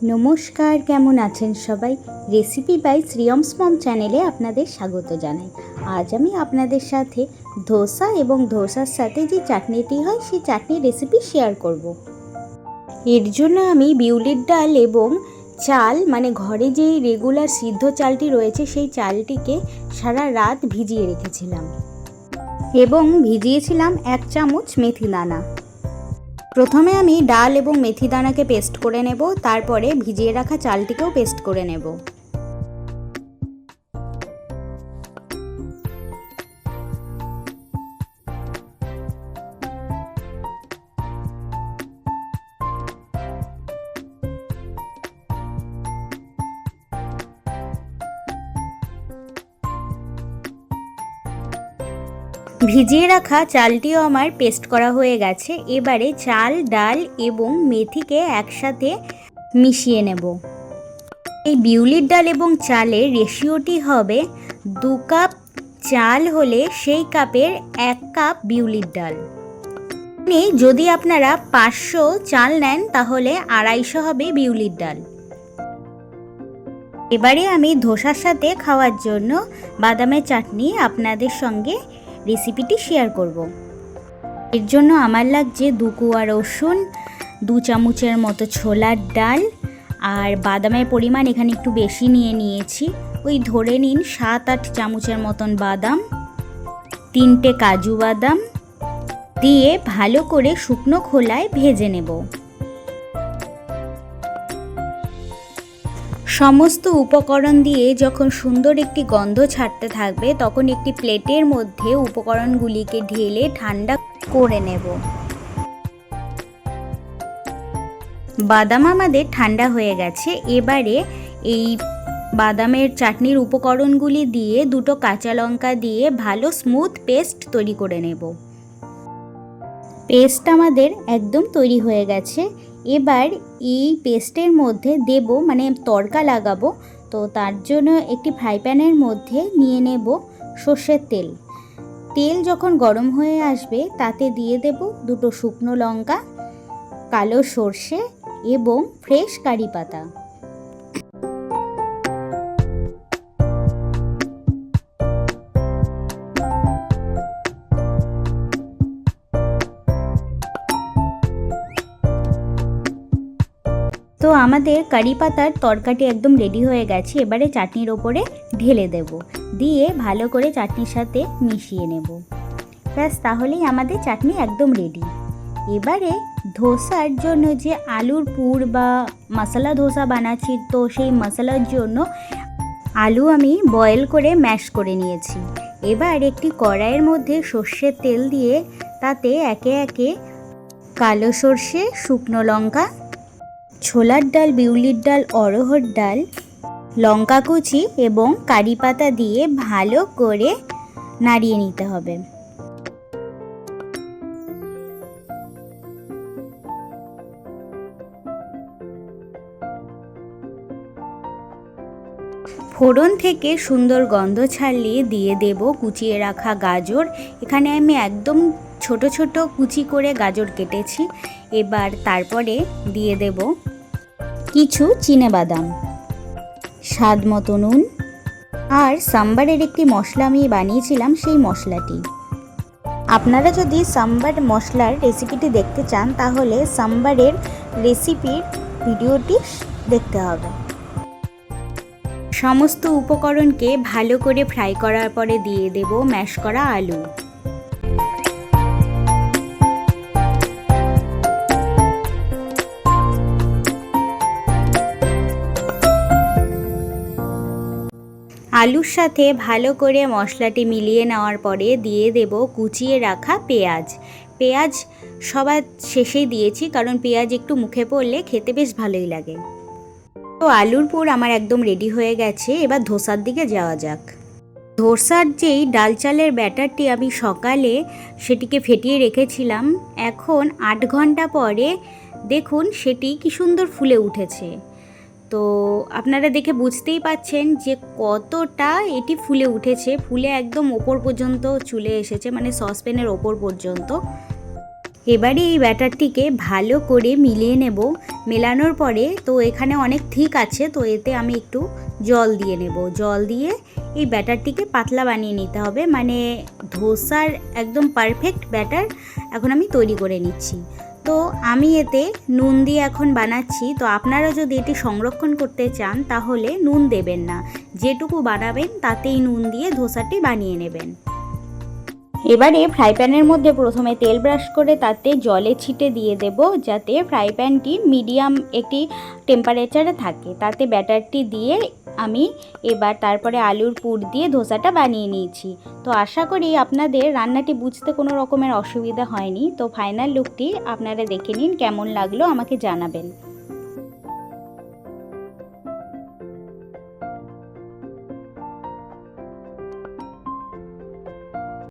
নমস্কার, কেমন আছেন সবাই? রেসিপি বাই শ্রিয়মস মম চ্যানেলে আপনাদের স্বাগত জানাই। আজ আমি আপনাদের সাথে ধোসা এবং ধোসার সাথে যে চাটনিটি হয় সেই চাটনির রেসিপি শেয়ার করব। এর জন্য আমি বিউলির ডাল এবং চাল মানে ঘরে যেই রেগুলার সিদ্ধ চালটি রয়েছে সেই চালটিকে সারা রাত ভিজিয়ে রেখেছিলাম এবং ভিজিয়েছিলাম 1 চামচ মেথি দানা। প্রথমে আমি ডাল এবং মেথি দানাকে পেস্ট করে নেব, তারপরে ভিজিয়ে রাখা চালটিকেও পেস্ট করে নেব। ভিজিয়ে রাখা চালটিও আমার পেস্ট করা হয়ে গেছে। এবারে চাল, ডাল এবং মেথিকে একসাথে মিশিয়ে নেব। এই বিউলির ডাল এবং চালের রেশিওটি হবে 2 কাপ চাল হলে সেই কাপের 1 কাপ বিউলির ডাল। যদি আপনারা 500 চাল নেন তাহলে 250 হবে বিউলির ডাল। এবারে আমি ধোসার সাথে খাওয়ার জন্য বাদামের চাটনি আপনাদের সঙ্গে রেসিপিটি শেয়ার করব। এর জন্য আমার লাগছে 2 কোয়া রসুন, 2 চামচের মতো ছোলার ডাল, আর বাদামের পরিমাণ এখানে একটু বেশি নিয়েছি, ওই ধরে নিন 7-8 চামচের মতন বাদাম, 3টে কাজু বাদাম দিয়ে ভালো করে শুকনো খোলায় ভেজে নেব। সমস্ত উপকরণ দিয়ে যখন সুন্দর একটি গন্ধ ছাড়তে থাকবে তখন একটি প্লেটের মধ্যে উপকরণগুলিকে ঢেলে ঠান্ডা করে নেব। বাদাম আমাদের ঠান্ডা হয়ে গেছে। এবারে এই বাদামের চাটনির উপকরণগুলি দিয়ে 2টো কাঁচা লঙ্কা দিয়ে ভালো স্মুথ পেস্ট তৈরি করে নেব। পেস্ট আমাদের একদম তৈরি হয়ে গেছে। এবার এই পেস্টের মধ্যে দেব মানে তড়কা লাগাবো, তো তার জন্য একটি ফ্রাই প্যানের মধ্যে নিয়ে নেব সর্ষের তেল। তেল যখন গরম হয়ে আসবে তাতে দিয়ে দেব 2টো শুকনো লঙ্কা, কালো সর্ষে এবং ফ্রেশ কারি পাতা। তো আমাদের কারি পাতার তরকাটি একদম রেডি হয়ে গেছে। এবারে চাটনির ওপরে ঢেলে দেব, দিয়ে ভালো করে চাটনির সাথে মিশিয়ে নেব। ব্যাস, তাহলেই আমাদের চাটনি একদম রেডি। এবারে ধোসার জন্য যে আলুর পুর বা মশলা ধোসা বানাচ্ছি, তো সেই মশলার জন্য আলু আমি বয়েল করে ম্যাশ করে নিয়েছি। এবার একটি কড়াইয়ের মধ্যে সর্ষের তেল দিয়ে তাতে একে একে কালো সর্ষে, শুকনো লঙ্কা, ছোলার ডাল, বিউলির ডাল, অড়হর ডাল, লঙ্কা কুচি এবং কারি পাতা দিয়ে ভালো করে নাড়িয়ে নিতে হবে। ফোড়ন থেকে সুন্দর গন্ধ ছাড়িয়ে দিয়ে দেব কুচিয়ে রাখা গাজর। এখানে আমি একদম ছোট ছোট কুচি করে গাজর কেটেছি। এবার তারপরে দিয়ে দেব কিছু চিনেবাদাম, স্বাদ মতো নুন, আর সাম্বারের একটি মশলা আমি বানিয়েছিলাম সেই মশলাটি। আপনারা যদি সাম্বার মশলার রেসিপিটি দেখতে চান তাহলে সাম্বারের রেসিপির ভিডিওটি দেখতে হবে। সমস্ত উপকরণকে ভালো করে ফ্রাই করার পরে দিয়ে দেব ম্যাশ করা আলু। আলুর সাথে ভালো করে মশলাটি মিলিয়ে নেওয়ার পরে দিয়ে দেব কুচিয়ে রাখা পেঁয়াজ। পেঁয়াজ সবার শেষেই দিয়েছি কারণ পেঁয়াজ একটু মুখে পড়লে খেতে বেশ ভালোই লাগে। তো আলুর পুর আমার একদম রেডি হয়ে গেছে। এবার ধোসার দিকে যাওয়া যাক। ধোসার যেই ডাল চালের ব্যাটারটি আমি সকালে সেটিকে ফেটিয়ে রেখেছিলাম, এখন 8 ঘন্টা পরে দেখুন সেটি কি সুন্দর ফুলে উঠেছে। তো আপনারা দেখে বুঝতেই পাচ্ছেন যে কতটা এটি ফুলে উঠেছে। ফুলে একদম ওপর পর্যন্ত চলে এসেছে, মানে সসপ্যানের ওপর পর্যন্ত। এবারে এই ব্যাটারটিকে ভালো করে মিলিয়ে নেব। মেলানোর পরে তো এখানে অনেক ঠিক আছে, তো এতে আমি একটু জল দিয়ে নেব। জল দিয়ে এই ব্যাটারটিকে পাতলা বানিয়ে নিতে হবে, মানে ধোসার একদম পারফেক্ট ব্যাটার এখন আমি তৈরি করে নিচ্ছি। তো আমি এতে নুন দিয়ে এখন বানাচ্ছি। তো আপনারা যদি এটি সংরক্ষণ করতে চান তাহলে নুন দেবেন না, যেটুকু বানাবেন তাতেই নুন দিয়ে ধোসাটি বানিয়ে নেবেন। এবারে ফ্রাই প্যানের মধ্যে প্রথমে তেল ব্রাশ করে তাতে জলে ছিটে দিয়ে দেব, যাতে ফ্রাই প্যানটি মিডিয়াম একটি টেম্পারেচারে থাকে। তাতে ব্যাটারটি দিয়ে আমি এবার তারপরে আলুর পুর দিয়ে ধোসাটা বানিয়ে নিয়েছি। তো আশা করি আপনাদের রান্নাটি বুঝতে কোনো রকমের অসুবিধা হয়নি। তো ফাইনাল লুকটি আপনারা দেখে নিন, কেমন লাগলো আমাকে জানাবেন।